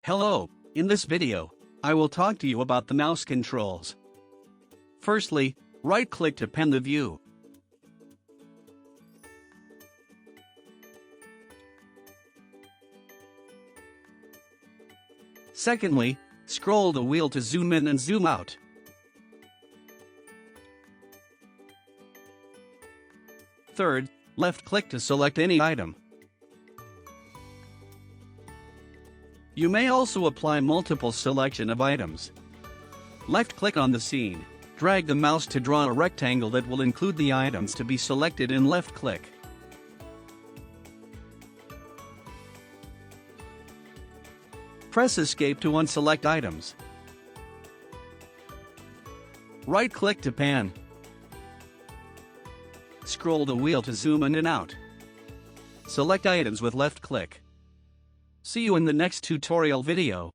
Hello, in this video, I will talk to you about the mouse controls. Firstly, right-click to pan the view. Secondly, scroll the wheel to zoom in and zoom out. Third, left-click to select any item. You may also apply multiple selection of items. Left-click on the scene. Drag the mouse to draw a rectangle that will include the items to be selected in left-click. Press Escape to unselect items. Right-click to pan. Scroll the wheel to zoom in and out. Select items with left-click. See you in the next tutorial video.